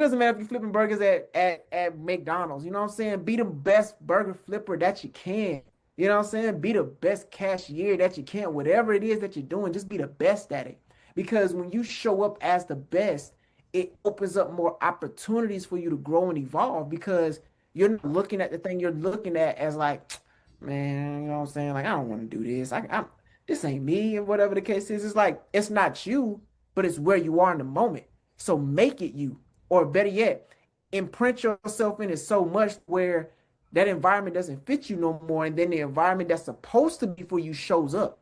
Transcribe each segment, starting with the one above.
doesn't matter if you're flipping burgers at McDonald's. You know what I'm saying? Be the best burger flipper that you can. You know what I'm saying? Be the best cashier that you can. Whatever it is that you're doing, just be the best at it. Because when you show up as the best, it opens up more opportunities for you to grow and evolve because you're not looking at the thing you're looking at as like, man, you know what I'm saying? Like, I don't want to do this. This ain't me, and whatever the case is. It's like, it's not you, but it's where you are in the moment. So make it you. Or better yet, imprint yourself in it so much where that environment doesn't fit you no more. And then the environment that's supposed to be for you shows up.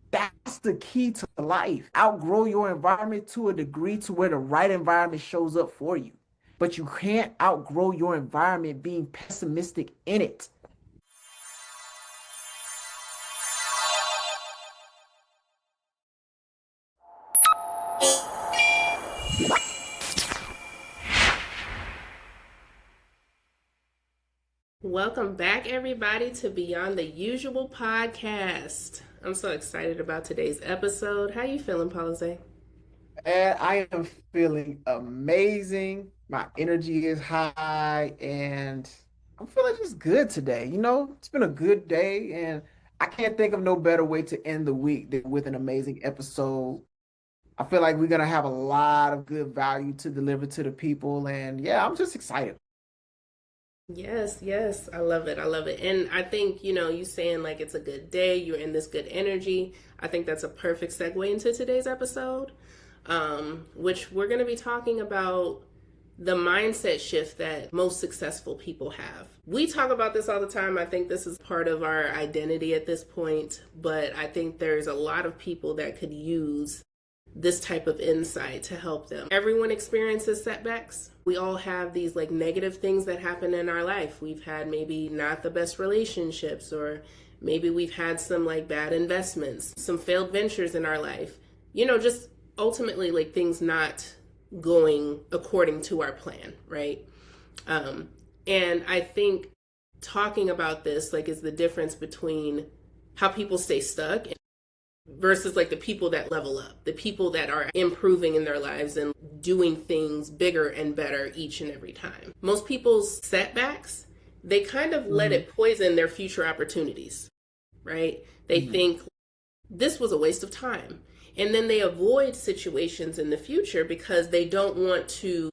That's the key to life. Outgrow your environment to a degree to where the right environment shows up for you. But you can't outgrow your environment being pessimistic in it. Welcome back, everybody, to Beyond the Usual podcast. I'm so excited about today's episode. How you feeling, Pause? And I am feeling amazing. My energy is high and I'm feeling just good today. You know, it's been a good day and I can't think of no better way to end the week than with an amazing episode. I feel like we're gonna have a lot of good value to deliver to the people. And yeah, I'm just excited. Yes, yes, I love it. I love it. And I think, you saying like it's a good day, you're in this good energy. I think that's a perfect segue into today's episode, which we're going to be talking about the mindset shift that most successful people have. We talk about this all the time. I think this is part of our identity at this point, but I think there's a lot of people that could use this type of insight to help them. Everyone experiences setbacks. We all have these like negative things that happen in our life. We've had maybe not the best relationships, or maybe we've had some like bad investments, some failed ventures in our life. Just ultimately like things not going according to our plan, right? And I think talking about this like is the difference between how people stay stuck versus like the people that level up, the people that are improving in their lives and doing things bigger and better each and every time. Most people's setbacks, they kind of let Mhm. it poison their future opportunities, right? They Mhm. think this was a waste of time. And then they avoid situations in the future because they don't want to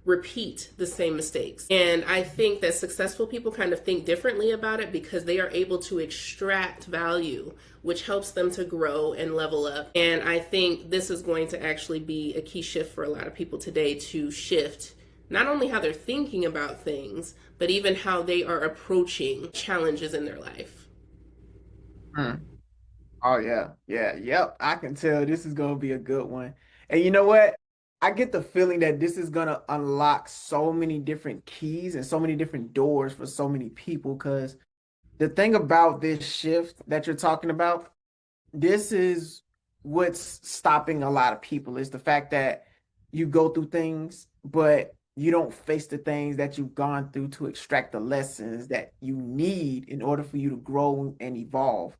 repeat the same mistakes. And I think that successful people kind of think differently about it because they are able to extract value, which helps them to grow and level up. And I think this is going to actually be a key shift for a lot of people today, to shift not only how they're thinking about things, but even how they are approaching challenges in their life. Mm. Oh yeah, yeah, yep. I can tell this is gonna be a good one. And you know what? I get the feeling that this is gonna unlock so many different keys and so many different doors for so many people. Because the thing about this shift that you're talking about, this is what's stopping a lot of people is the fact that you go through things, but you don't face the things that you've gone through to extract the lessons that you need in order for you to grow and evolve.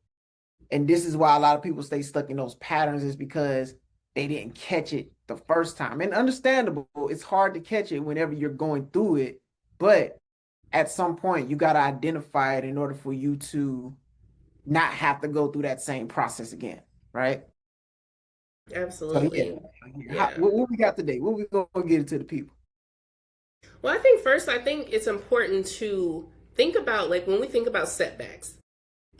And this is why a lot of people stay stuck in those patterns, is because they didn't catch it the first time. And understandable, it's hard to catch it whenever you're going through it. But at some point, you got to identify it in order for you to not have to go through that same process again. Right. So, yeah. Absolutely. Yeah. What we got today? What we going to get it to the people? Well, I think first, I think it's important to think about like when we think about setbacks,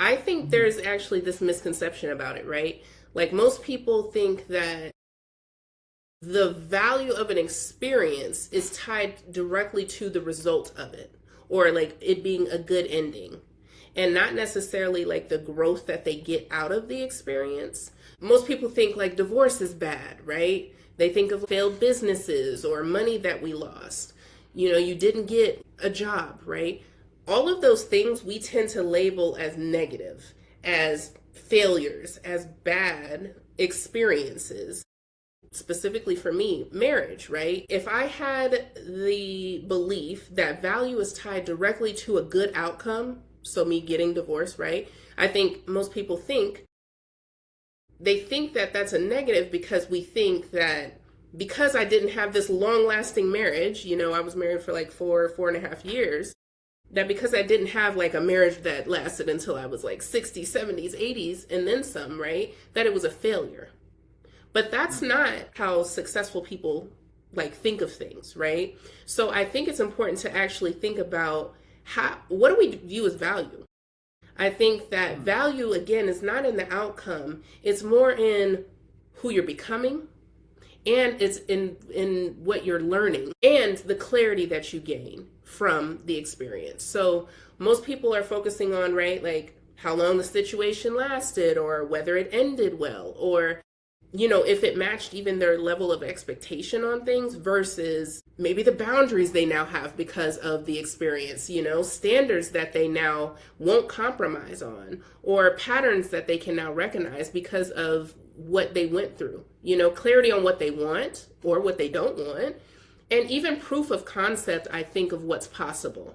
I think Mhm. there's actually this misconception about it, right? Like most people think that the value of an experience is tied directly to the result of it, or like it being a good ending, and not necessarily like the growth that they get out of the experience. Most people think like divorce is bad, right? They think of failed businesses or money that we lost. You didn't get a job, right? All of those things we tend to label as negative, as failures, as bad experiences. Specifically for me, marriage, right? If I had the belief that value is tied directly to a good outcome, so me getting divorced, right? I think most people think they think that that's a negative because we think that because I didn't have this long lasting marriage, you know, I was married for like 4.5 years, that because I didn't have like a marriage that lasted until I was like 60s, 70s, 80s, and then some, right? That it was a failure. But that's Mm, not how successful people like think of things, right? So I think it's important to actually think about what do we view as value? I think that mm, value again is not in the outcome. It's more in who you're becoming, and it's in what you're learning and the clarity that you gain from the experience. So most people are focusing on, right, like how long the situation lasted or whether it ended well, or you know, if it matched even their level of expectation on things versus maybe the boundaries they now have because of the experience, you know, standards that they now won't compromise on, or patterns that they can now recognize because of what they went through, you know, clarity on what they want or what they don't want, and even proof of concept, I think, of what's possible.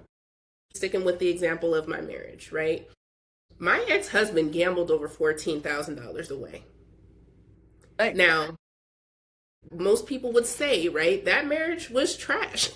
Sticking with the example of my marriage, right? My ex husband gambled over $14,000 away. thank you. Now, most people would say, right, that marriage was trash.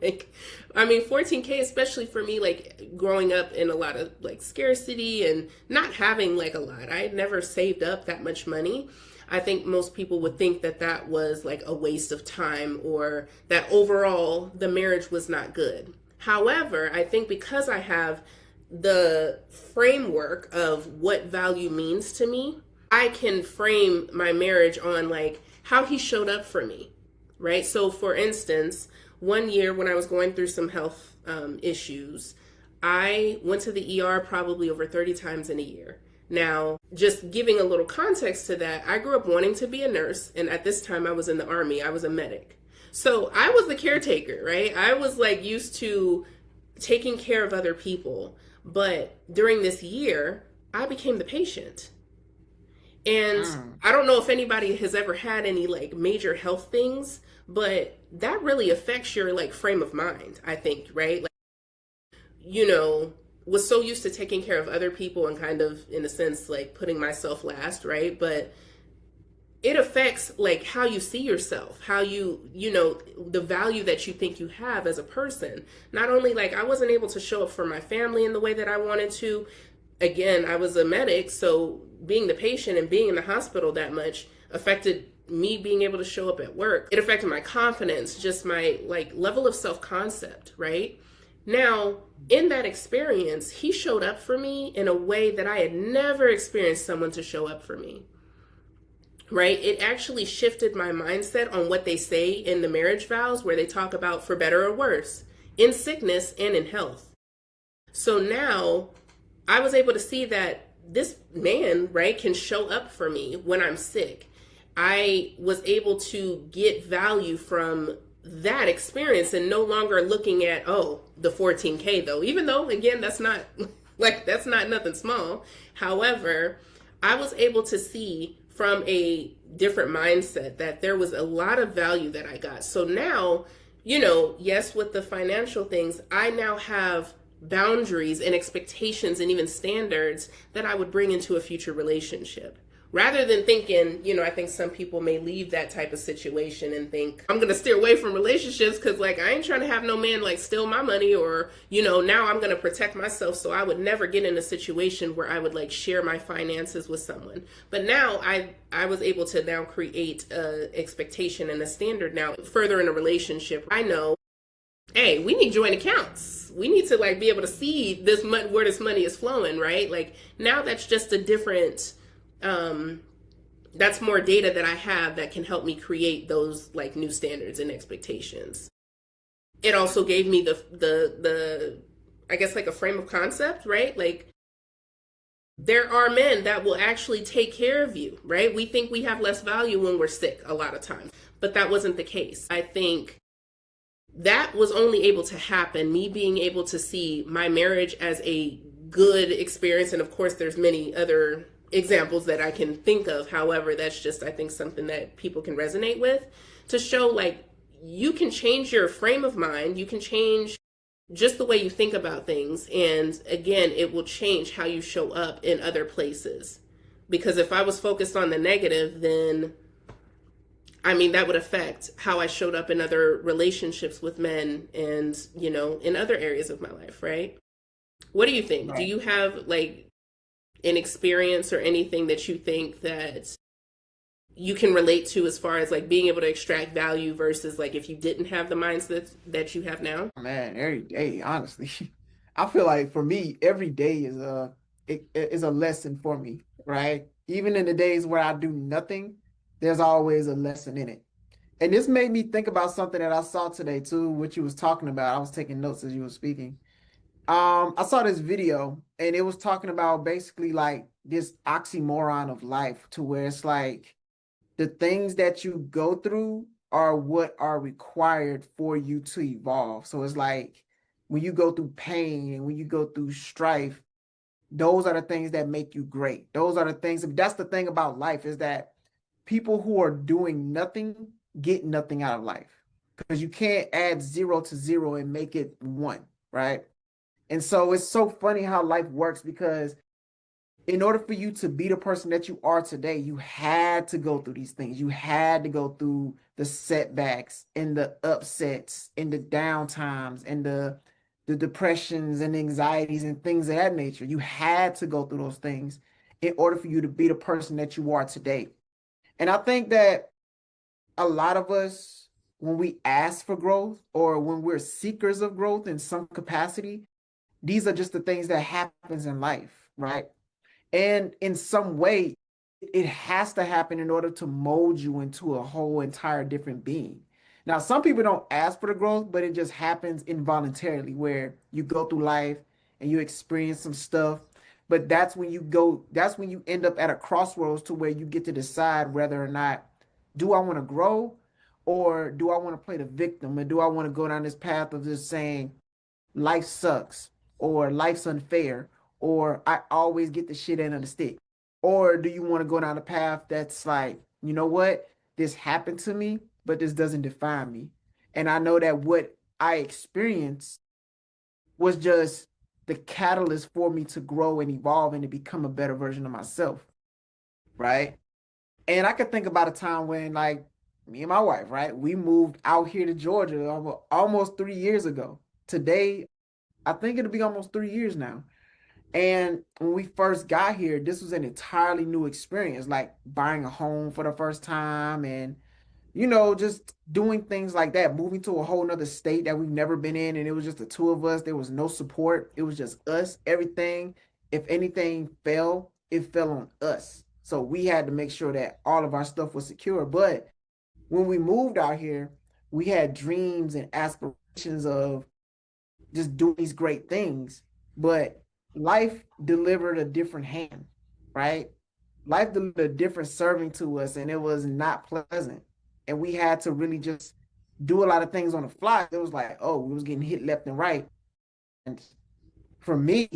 Like, I mean, 14K, especially for me, like growing up in a lot of like scarcity and not having like a lot. I had never saved up that much money. I think most people would think that that was like a waste of time, or that overall the marriage was not good. However, I think because I have the framework of what value means to me, I can frame my marriage on like how he showed up for me, right? So, for instance, one year when I was going through some health issues, I went to the ER probably over 30 times in a year. Now, just giving a little context to that, I grew up wanting to be a nurse, and at this time I was in the Army, I was a medic. So, I was the caretaker, right? I was like used to taking care of other people. But during this year, I became the patient. And Mm, I don't know if anybody has ever had any like major health things, but that really affects your like frame of mind, I think, right? Like, you know, was so used to taking care of other people and kind of in a sense like putting myself last, right? But it affects like how you see yourself, how you know, the value that you think you have as a person. Not only like I wasn't able to show up for my family in the way that I wanted to. Again, I was a medic, so being the patient and being in the hospital that much affected me being able to show up at work. It affected my confidence, just my like level of self-concept, right? Now, in that experience, he showed up for me in a way that I had never experienced someone to show up for me, right? It actually shifted my mindset on what they say in the marriage vows, where they talk about for better or worse, in sickness and in health. So now I was able to see that this man, right, can show up for me when I'm sick. I was able to get value from that experience and no longer looking at, oh, the 14K though, even though, again, that's not like, that's not nothing small. However, I was able to see from a different mindset that there was a lot of value that I got. So now, you know, yes, with the financial things, I now have boundaries and expectations and even standards that I would bring into a future relationship. Rather than thinking, you know, I think some people may leave that type of situation and think, I'm going to steer away from relationships because, like, I ain't trying to have no man, like, steal my money, or, you know, now I'm going to protect myself. So I would never get in a situation where I would, like, share my finances with someone. But now I was able to now create a expectation and a standard now further in a relationship. I know, hey, we need joint accounts. We need to like be able to see this where this money is flowing, right? Like now that's just a different that's more data that I have that can help me create those like new standards and expectations. It also gave me the I guess like a frame of concept, right? Like there are men that will actually take care of you, right? We think we have less value when we're sick a lot of times, but that wasn't the case. I think that was only able to happen, me being able to see my marriage as a good experience. And of course there's many other examples that I can think of. However, that's just, I think, something that people can resonate with, to show like you can change your frame of mind, you can change just the way you think about things, and again, it will change how you show up in other places. Because if I was focused on the negative, then I mean, that would affect how I showed up in other relationships with men and, in other areas of my life, right? What do you think? Do Right. you have like an experience or anything that you think that you can relate to as far as like being able to extract value versus like if you didn't have the mindset that you have now? Man, every day, honestly. I feel like for me, every day it is a lesson for me, right? Even in the days where I do nothing, there's always a lesson in it. And this made me think about something that I saw today too, what you was talking about. I was taking notes as you were speaking. I saw this video and it was talking about basically like this oxymoron of life to where it's like the things that you go through are what are required for you to evolve. So it's like when you go through pain and when you go through strife, those are the things that make you great. Those are the things. That's the thing about life is that people who are doing nothing get nothing out of life because you can't add zero to zero and make it one, right? And so it's so funny how life works because in order for you to be the person that you are today, you had to go through these things. You had to go through the setbacks and the upsets and the downtimes and the depressions and anxieties and things of that nature. You had to go through those things in order for you to be the person that you are today. And I think that a lot of us, when we ask for growth or when we're seekers of growth in some capacity, these are just the things that happens in life, right? And in some way, it has to happen in order to mold you into a whole entire different being. Now, some people don't ask for the growth, but it just happens involuntarily where you go through life and you experience some stuff. But that's when you end up at a crossroads to where you get to decide whether or not do I want to grow or do I want to play the victim or do I want to go down this path of just saying, life sucks or life's unfair or I always get the shit end of the stick? Or do you want to go down a path that's like, you know what? This happened to me, but this doesn't define me. And I know that what I experienced was just the catalyst for me to grow and evolve and to become a better version of myself, right? And I could think about a time when, like, me and my wife, right, we moved out here to Georgia almost 3 years ago. Today, I think it'll be almost 3 years now. And when we first got here, this was an entirely new experience, like buying a home for the first time and, just doing things like that, moving to a whole nother state that we've never been in. And it was just the two of us. There was no support. It was just us. Everything, if anything fell, it fell on us. So we had to make sure that all of our stuff was secure. But when we moved out here, we had dreams and aspirations of just doing these great things. But life delivered a different hand, right? Life delivered a different serving to us, and it was not pleasant. And we had to really just do a lot of things on the fly. It was like, oh, we was getting hit left and right. And for me,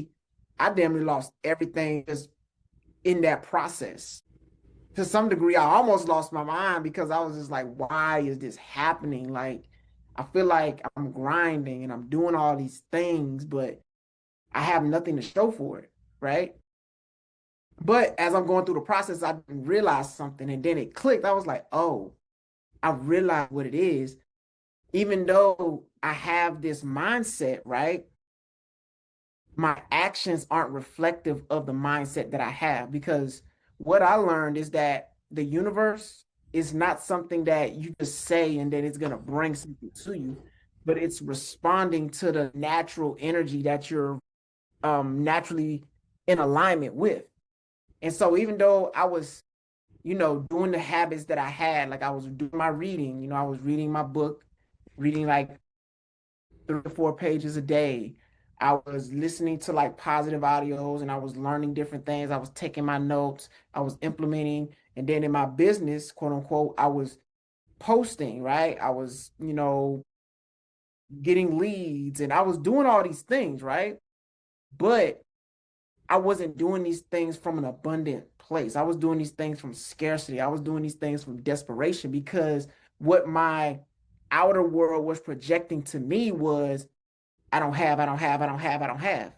I damn near lost everything just in that process. To some degree, I almost lost my mind because I was just like, why is this happening? Like, I feel like I'm grinding and I'm doing all these things, but I have nothing to show for it, right? But as I'm going through the process, I realized something and then it clicked. I was like, oh, I realized what it is. Even though I have this mindset, right? My actions aren't reflective of the mindset that I have because what I learned is that the universe is not something that you just say and then it's going to bring something to you, but it's responding to the natural energy that you're naturally in alignment with. And so even though I was, doing the habits that I had, like I was doing my reading, I was reading my book, reading like 3 or 4 pages a day. I was listening to like positive audios and I was learning different things. I was taking my notes, I was implementing. And then in my business, quote unquote, I was posting, right? I was, getting leads and I was doing all these things, right? But I wasn't doing these things from an abundant place. I was doing these things from scarcity. I was doing these things from desperation because what my outer world was projecting to me was I don't have, I don't have, I don't have, I don't have.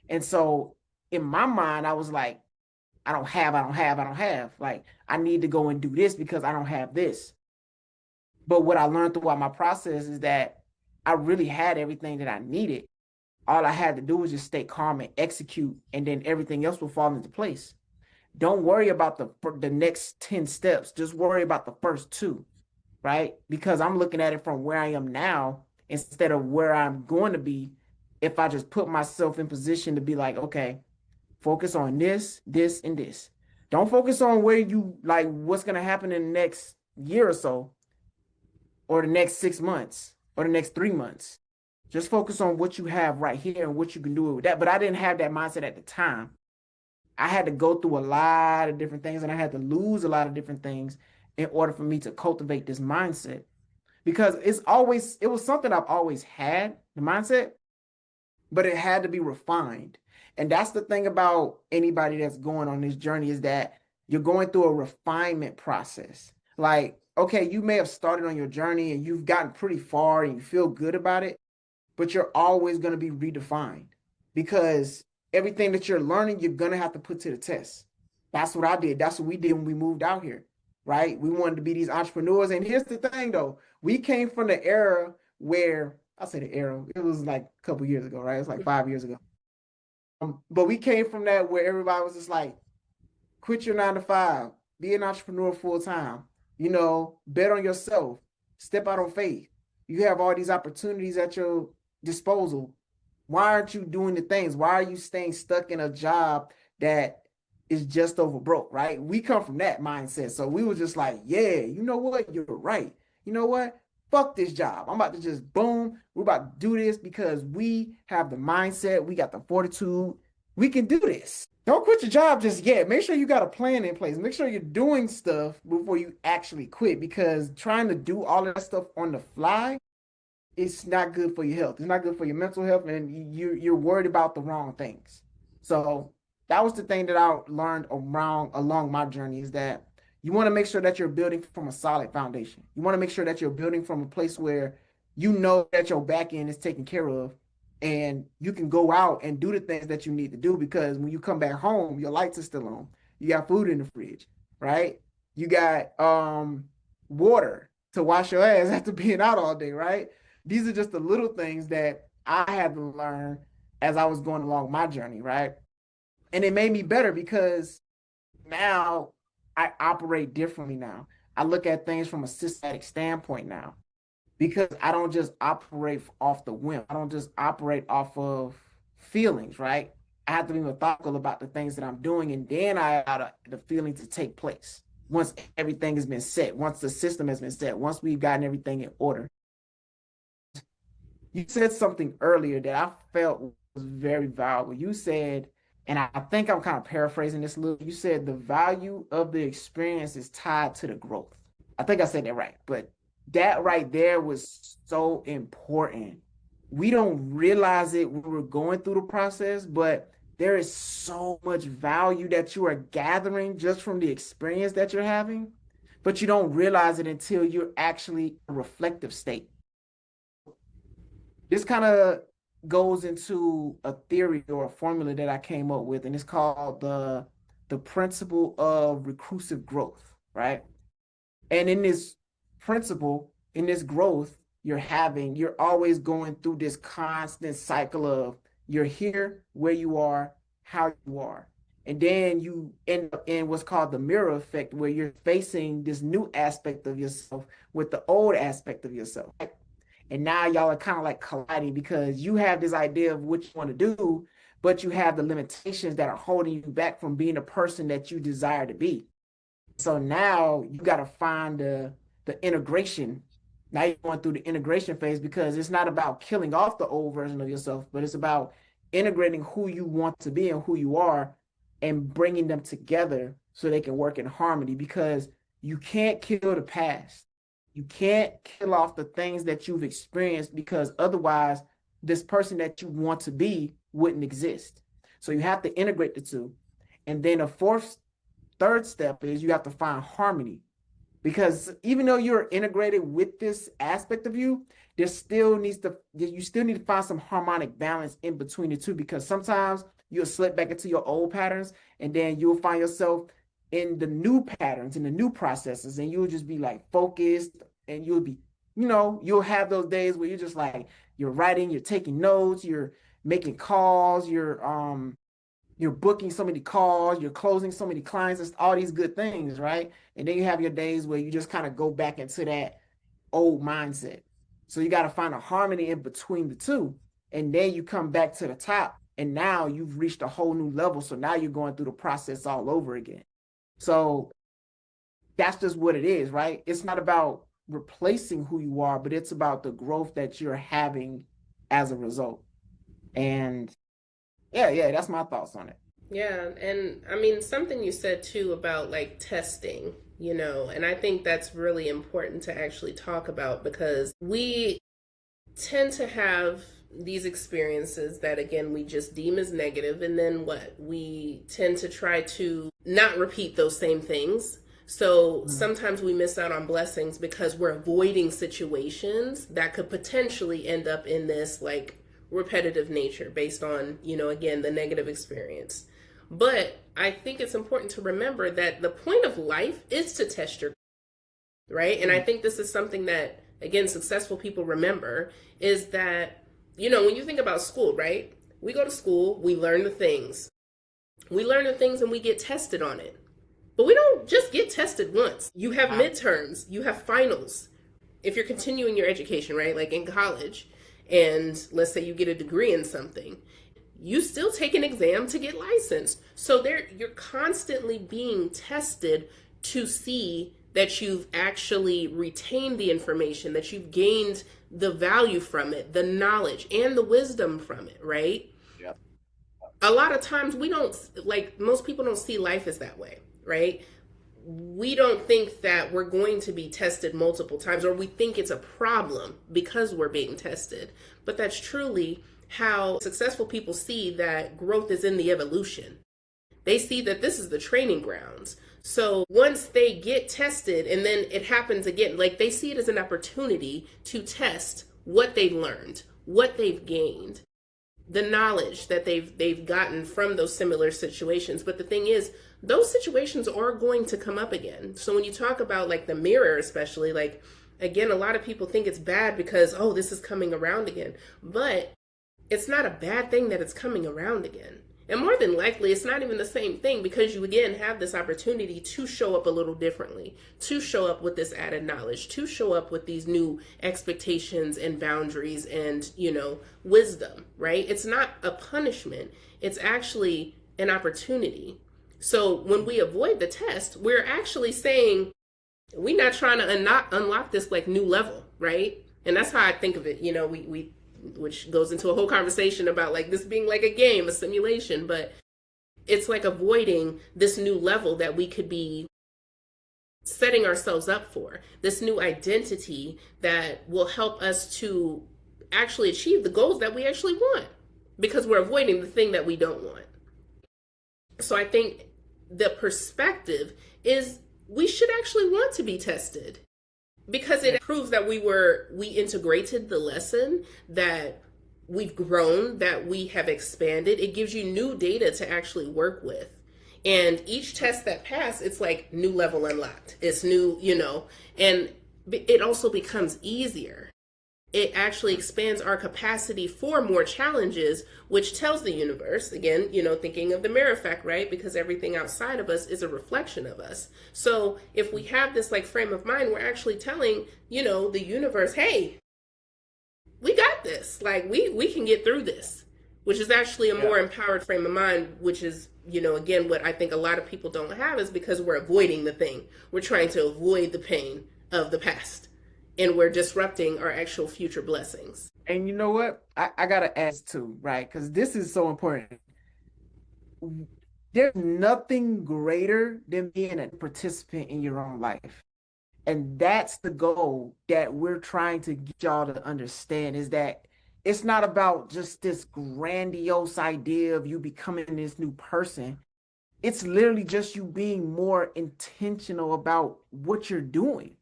And so in my mind, I was like, I don't have, I don't have, I don't have. Like, I need to go and do this because I don't have this. But what I learned throughout my process is that I really had everything that I needed. All I had to do was just stay calm and execute, and then everything else will fall into place. Don't worry about the next 10 steps. Just worry about the first two, right? Because I'm looking at it from where I am now instead of where I'm going to be if I just put myself in position to be like, okay, focus on this, this, and this. Don't focus on where you like what's gonna happen in the next year or so, or the next 6 months, or the next 3 months. Just focus on what you have right here and what you can do with that. But I didn't have that mindset at the time. I had to go through a lot of different things and I had to lose a lot of different things in order for me to cultivate this mindset. Because it was something I've always had, the mindset, but it had to be refined. And that's the thing about anybody that's going on this journey is that you're going through a refinement process. Like, okay, you may have started on your journey and you've gotten pretty far and you feel good about it, but you're always going to be redefined because everything that you're learning, you're going to have to put to the test. That's what I did. That's what we did when we moved out here, right? We wanted to be these entrepreneurs. And here's the thing, though, we came from the era where I say the era, it was like a couple years ago, right? It was like 5 years ago. But we came from that where everybody was just like, quit your 9 to 5, be an entrepreneur full time, bet on yourself, step out on faith. You have all these opportunities at your disposal. Why aren't you doing the things? Why are you staying stuck in a job that is just over broke, right? We come from that mindset. So we were just like, yeah, you know what? You're right. You know what? Fuck this job. I'm about to just boom. We're about to do this because we have the mindset. We got the fortitude. We can do this. Don't quit your job just yet. Make sure you got a plan in place. Make sure you're doing stuff before you actually quit because trying to do all of that stuff on the fly, it's not good for your health. It's not good for your mental health, and you're worried about the wrong things. So that was the thing that I learned around along my journey is that you want to make sure that you're building from a solid foundation. You want to make sure that you're building from a place where you know that your back end is taken care of and you can go out and do the things that you need to do because when you come back home, your lights are still on. You got food in the fridge, right? You got water to wash your ass after being out all day, right? These are just the little things that I had to learn as I was going along my journey, right? And it made me better because now I operate differently now. I look at things from a systematic standpoint now because I don't just operate off the whim. I don't just operate off of feelings, right? I have to be methodical about the things that I'm doing, and then I allow the feeling to take place once everything has been set, once the system has been set, once we've gotten everything in order. You said something earlier that I felt was very valuable. You said, and I think I'm kind of paraphrasing this a little. You said the value of the experience is tied to the growth. I think I said that right, but that right there was so important. We don't realize it when we're going through the process, but there is so much value that you are gathering just from the experience that you're having, but you don't realize it until you're actually a reflective state. This kind of goes into a theory or a formula that I came up with, and it's called the principle of recursive growth, right? And in this principle, in this growth you're always going through this constant cycle of you're here, where you are, how you are. And then you end up in what's called the mirror effect, where you're facing this new aspect of yourself with the old aspect of yourself. And now y'all are kind of like colliding because you have this idea of what you want to do, but you have the limitations that are holding you back from being the person that you desire to be. So now you got to find the integration. Now you're going through the integration phase because it's not about killing off the old version of yourself, but it's about integrating who you want to be and who you are and bringing them together so they can work in harmony because you can't kill the past. You can't kill off the things that you've experienced because otherwise this person that you want to be wouldn't exist. So you have to integrate the two. And then a third step is you have to find harmony because even though you're integrated with this aspect of you, you still need to find some harmonic balance in between the two because sometimes you'll slip back into your old patterns and then you'll find yourself in the new patterns, in the new processes, and you'll just be like focused and you'll be, you'll have those days where you're just like, you're writing, you're taking notes, you're making calls, you're booking so many calls, you're closing so many clients, it's all these good things, right? And then you have your days where you just kind of go back into that old mindset. So you got to find a harmony in between the two. And then you come back to the top, and now you've reached a whole new level. So now you're going through the process all over again. So that's just what it is, right? It's not about replacing who you are, but it's about the growth that you're having as a result. And yeah, that's my thoughts on it. Yeah, and I mean, something you said too about like testing, and I think that's really important to actually talk about because we tend to have these experiences that again we just deem as negative, and then what we tend to try to not repeat those same things. So Mhm. sometimes we miss out on blessings because we're avoiding situations that could potentially end up in this like repetitive nature based on, again, the negative experience. But I think it's important to remember that the point of life is to test your, right? And I Mhm. think this is something that, again, successful people remember is that, when you think about school, right? We go to school, we learn the things. We learn the things and we get tested on it. But we don't just get tested once. You have Ah, midterms, you have finals. If you're continuing your education, right? Like in college, and let's say you get a degree in something, you still take an exam to get licensed. So there you're constantly being tested to see that you've actually retained the information, that you've gained the value from it, the knowledge and the wisdom from it, right? yep. A lot of times we don't like most people don't see life as that way, right? We don't think that we're going to be tested multiple times, or we think it's a problem because we're being tested. But that's truly how successful people see that growth is in the evolution. They see that this is the training grounds. So once they get tested and then it happens again, like they see it as an opportunity to test what they've learned, what they've gained, the knowledge that they've gotten from those similar situations. But the thing is, those situations are going to come up again. So when you talk about like the mirror, especially, like again, a lot of people think it's bad because, oh, this is coming around again. But it's not a bad thing that it's coming around again. And more than likely, it's not even the same thing because you again have this opportunity to show up a little differently, to show up with this added knowledge, to show up with these new expectations and boundaries and, wisdom, right? It's not a punishment, it's actually an opportunity. So when we avoid the test, we're actually saying, we're not trying to unlock this like new level, right? And that's how I think of it. We which goes into a whole conversation about like this being like a game, a simulation, but it's like avoiding this new level that we could be setting ourselves up for, this new identity that will help us to actually achieve the goals that we actually want because we're avoiding the thing that we don't want. So I think the perspective is we should actually want to be tested because Yeah. it proves that we integrated the lesson, that we've grown, that we have expanded. It gives you new data to actually work with, and each test that pass, it's like new level unlocked, it's new, and it also becomes easier. It actually expands our capacity for more challenges, which tells the universe, again, thinking of the mirror effect, right? Because everything outside of us is a reflection of us. So if we have this like frame of mind, we're actually telling, the universe, hey, we got this. Like we can get through this, which is actually a Yeah. more empowered frame of mind, which is, again, what I think a lot of people don't have is because we're avoiding the thing. We're trying to avoid the pain of the past and we're disrupting our actual future blessings. And you know what? I gotta ask too, right? Because this is so important. There's nothing greater than being a participant in your own life. And that's the goal that we're trying to get y'all to understand is that it's not about just this grandiose idea of you becoming this new person. It's literally just you being more intentional about what you're doing.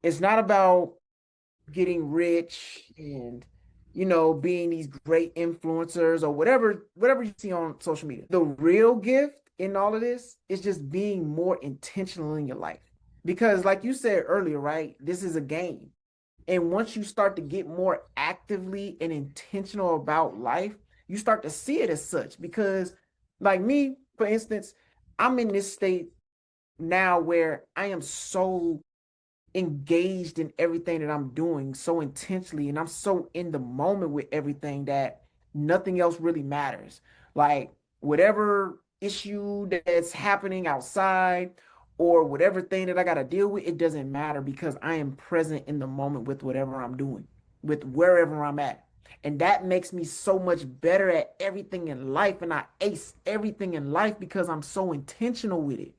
It's not about getting rich and being these great influencers or whatever you see on social media. The real gift in all of this is just being more intentional in your life. Because, like you said earlier, right? This is a game. And once you start to get more actively and intentional about life, you start to see it as such. Because, like me, for instance, I'm in this state now where I am so engaged in everything that I'm doing so intensely, and I'm so in the moment with everything that nothing else really matters. Like whatever issue that's happening outside or whatever thing that I got to deal with, it doesn't matter because I am present in the moment with whatever I'm doing, with wherever I'm at. And that makes me so much better at everything in life. And I ace everything in life because I'm so intentional with it.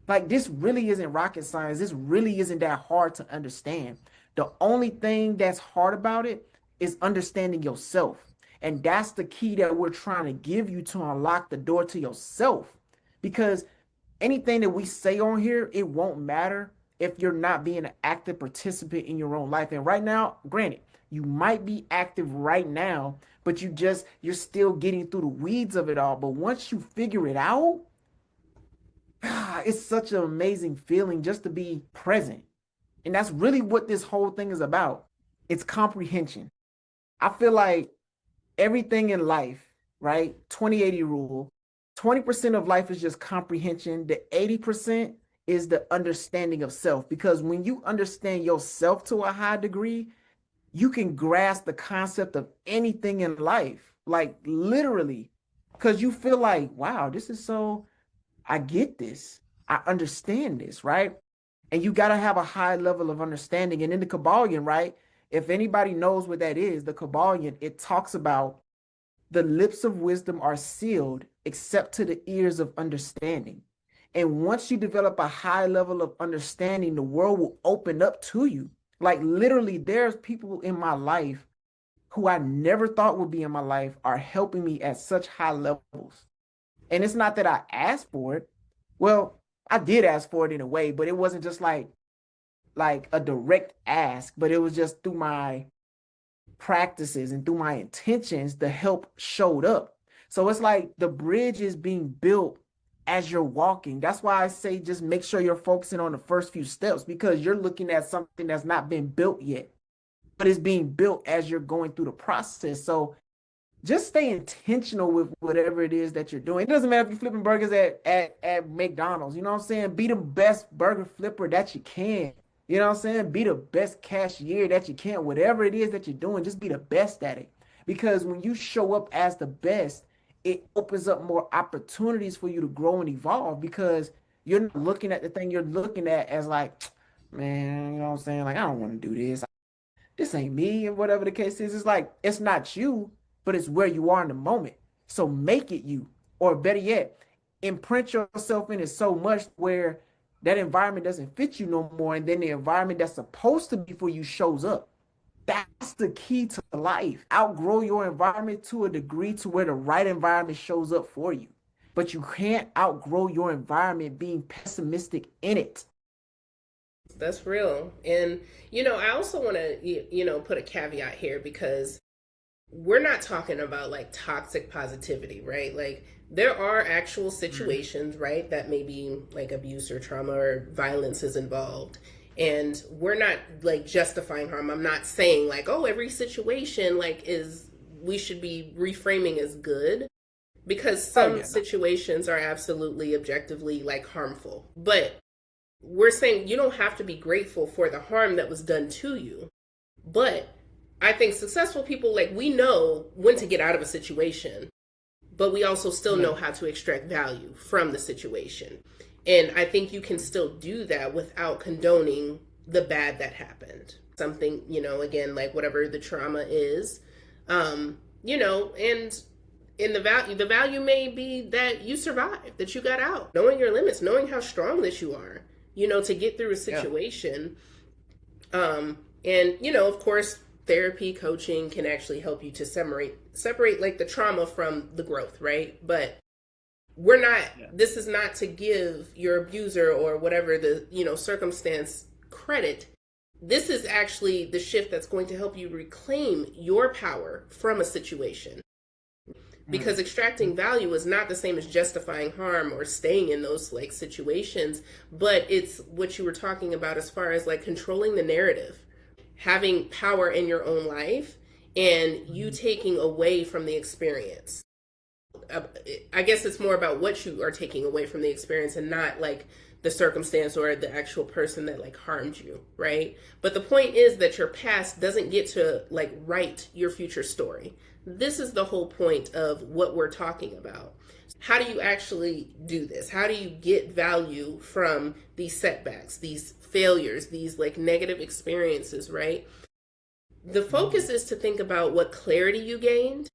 Like this really isn't rocket science. This really isn't that hard to understand. The only thing that's hard about it is understanding yourself. And that's the key that we're trying to give you to unlock the door to yourself. Because anything that we say on here, it won't matter if you're not being an active participant in your own life. And right now, granted, you might be active right now, but you're still getting through the weeds of it all. But once you figure it out, it's such an amazing feeling just to be present. And that's really what this whole thing is about. It's comprehension. I feel like everything in life, right? 20/80 rule. 20% of life is just comprehension. The 80% is the understanding of self. Because when you understand yourself to a high degree, you can grasp the concept of anything in life, like literally. Because you feel like, wow, this is so I get this. I understand this, right? And you got to have a high level of understanding. And in the Kabbalion, right? If anybody knows what that is, the Kabbalion, it talks about the lips of wisdom are sealed except to the ears of understanding. And once you develop a high level of understanding, the world will open up to you. Like literally, there's people in my life who I never thought would be in my life are helping me at such high levels. And it's not that I asked for it. Well, I did ask for it in a way, but it wasn't just like a direct ask, but it was just through my practices and through my intentions, the help showed up. So it's like the bridge is being built as you're walking. That's why I say just make sure you're focusing on the first few steps because you're looking at something that's not been built yet, but it's being built as you're going through the process. So just stay intentional with whatever it is that you're doing. It doesn't matter if you're flipping burgers at McDonald's. You know what I'm saying? Be the best burger flipper that you can. You know what I'm saying? Be the best cashier that you can. Whatever it is that you're doing, just be the best at it. Because when you show up as the best, it opens up more opportunities for you to grow and evolve because you're not looking at the thing you're looking at as like, man, you know what I'm saying? Like, I don't want to do this ain't me, and whatever the case is. It's like it's not you, but it's where you are in the moment. So make it you, or better yet, imprint yourself in it so much where that environment doesn't fit you no more, and then the environment that's supposed to be for you shows up. That's the key to life. Outgrow your environment to a degree to where the right environment shows up for you. But you can't outgrow your environment being pessimistic in it. That's real. And, I also want to, put a caveat here because we're not talking about like toxic positivity, right? Like there are actual Mm. situations, right, that maybe like abuse or trauma or violence is involved. And we're not like justifying harm. I'm not saying like, oh, every situation like is we should be reframing as good because Oh some yeah, no. situations are absolutely objectively like harmful. But we're saying you don't have to be grateful for the harm that was done to you. But I think successful people, like, we know when to get out of a situation, but we also still know Yeah. how to extract value from the situation. And I think you can still do that without condoning the bad that happened. Something, again, like whatever the trauma is, and in the value may be that you survived, that you got out, knowing your limits, knowing how strong that you are, to get through a Yeah. situation. And of course, therapy, coaching can actually help you to separate like the trauma from the growth, right? But we're not. Yeah. This is not to give your abuser or whatever the circumstance credit. This is actually the shift that's going to help you reclaim your power from a situation. because Mm. extracting value is not the same as justifying harm or staying in those like situations, but it's what you were talking about as far as like controlling the narrative, having power in your own life, and you Mm. taking away from the experience. I guess it's more about what you are taking away from the experience and not like the circumstance or the actual person that like harmed you, right? But the point is that your past doesn't get to like write your future story. This is the whole point of what we're talking about. How do you actually do this? How do you get value from these setbacks, these failures, these like negative experiences, right? The focus is to think about what clarity you gained.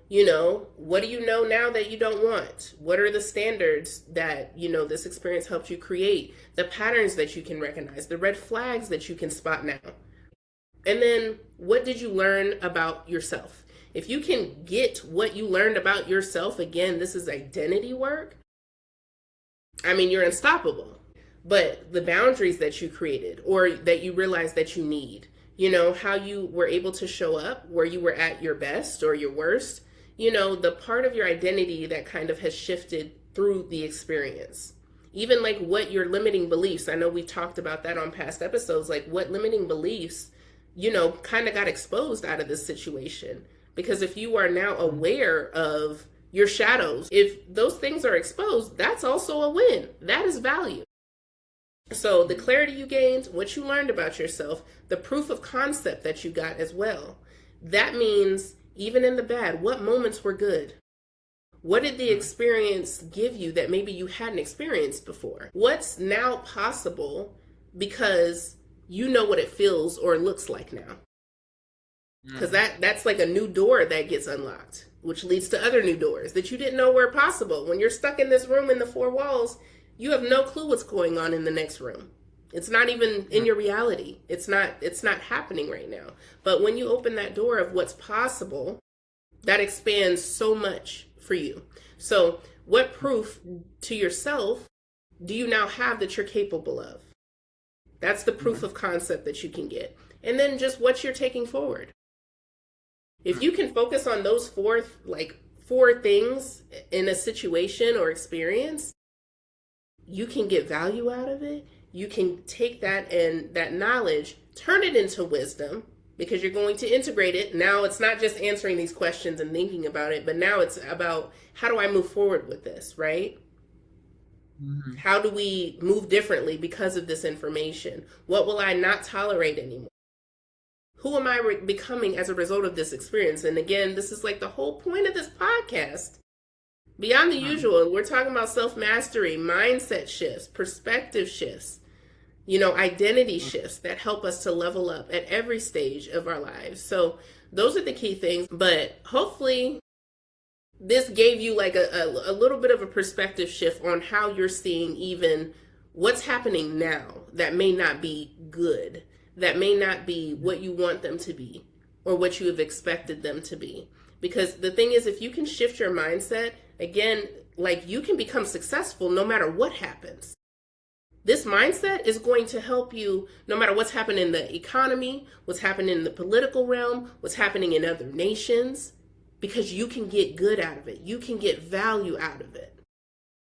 You know, what do you know now that you don't want? What are the standards that, you know, this experience helped you create? The patterns that you can recognize, the red flags that you can spot now. And then what did you learn about yourself? If you can get what you learned about yourself, again, this is identity work. I mean, you're unstoppable. But the boundaries that you created or that you realize that you need, you know, how you were able to show up, where you were at your best or your worst, you know, the part of your identity that kind of has shifted through the experience. Even like what your limiting beliefs, I know we talked about that on past episodes, like what limiting beliefs, you know, kind of got exposed out of this situation. Because if you are now aware of your shadows, if those things are exposed, that's also a win. That is value. So the clarity you gained, what you learned about yourself, the proof of concept that you got as well. That means even in the bad, what moments were good? What did the experience give you that maybe you hadn't experienced before? What's now possible because you know what it feels or looks like now? Because that's like a new door that gets unlocked, which leads to other new doors that you didn't know were possible. When you're stuck in this room in the four walls, you have no clue what's going on in the next room. It's not even in your reality. It's not happening right now. But when you open that door of what's possible, that expands so much for you. So, what proof to yourself do you now have that you're capable of? That's the proof of concept that you can get. And then just what you're taking forward. If you can focus on those four things in a situation or experience, you can get value out of it. You can take that and that knowledge, turn it into wisdom, because you're going to integrate it. Now it's not just answering these questions and thinking about it, but now it's about how do I move forward with this, right? Mhm. How do we move differently because of this information? What will I not tolerate anymore? Who am I becoming as a result of this experience? And again, this is like the whole point of this podcast. Beyond the Mhm. usual, we're talking about self mastery, mindset shifts, perspective shifts, you know, identity shifts that help us to level up at every stage of our lives. So those are the key things. But hopefully, this gave you like a little bit of a perspective shift on how you're seeing even what's happening now that may not be good, that may not be what you want them to be or what you have expected them to be. Because the thing is, if you can shift your mindset, again, like you can become successful no matter what happens. This mindset is going to help you no matter what's happening in the economy, what's happening in the political realm, what's happening in other nations, because you can get good out of it. You can get value out of it.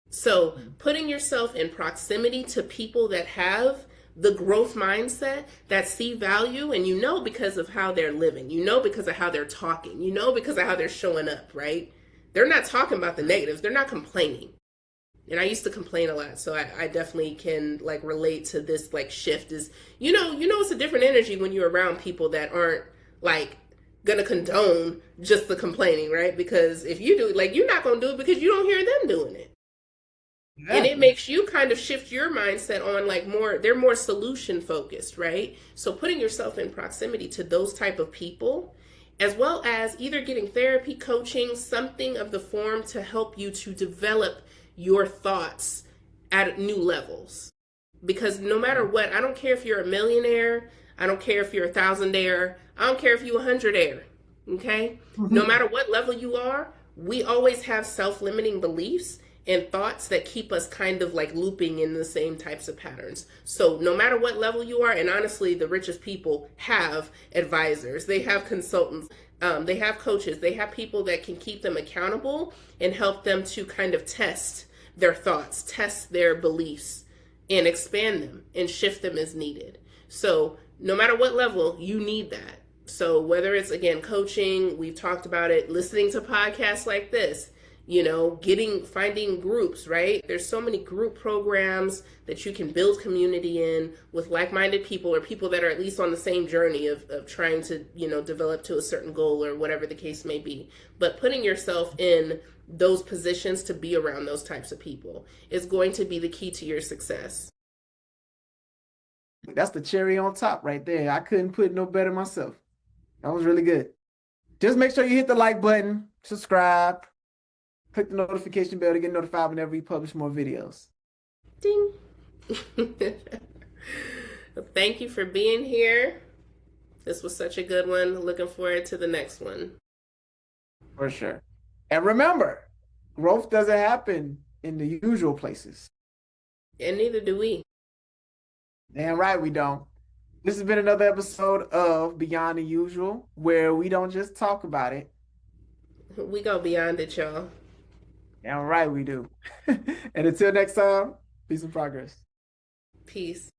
So putting yourself in proximity to people that have the growth mindset, that see value, and you know because of how they're living, you know because of how they're talking, you know because of how they're showing up, right? They're not talking about the negatives. They're not complaining. And I used to complain a lot, so I definitely can like relate to this like shift. Is it's a different energy when you're around people that aren't like gonna condone just the complaining, right? Because if you do, like, you're not gonna do it because you don't hear them doing it, and it Exactly. makes you kind of shift your mindset on like more. They're more solution focused, right? So putting yourself in proximity to those type of people, as well as either getting therapy, coaching, something of the form to help you to develop your thoughts at new levels. Because no matter what, I don't care if you're a millionaire, I don't care if you're a thousandaire, I don't care if you're a hundredaire. Okay? No Mhm. matter what level you are, we always have self-limiting beliefs and thoughts that keep us kind of like looping in the same types of patterns. So no matter what level you are, and honestly, the richest people have advisors, they have consultants, They have coaches, they have people that can keep them accountable and help them to kind of test their thoughts, test their beliefs, and expand them and shift them as needed. So, no matter what level, you need that. So, whether it's again coaching, we've talked about it, listening to podcasts like this, finding groups, right? There's so many group programs that you can build community in with like-minded people or people that are at least on the same journey of trying to, develop to a certain goal or whatever the case may be. But putting yourself in those positions to be around those types of people is going to be the key to your success. That's the cherry on top right there. I couldn't put it no better myself. That was really good. Just make sure you hit the like button, subscribe, click the notification bell to get notified whenever we publish more videos. Ding. Thank you for being here. This was such a good one. Looking forward to the next one. For sure. And remember, growth doesn't happen in the usual places. And neither do we. Damn right we don't. This has been another episode of Beyond the Usual, where we don't just talk about it. We go beyond it, y'all. Damn right we do. And until next time, peace and progress. Peace.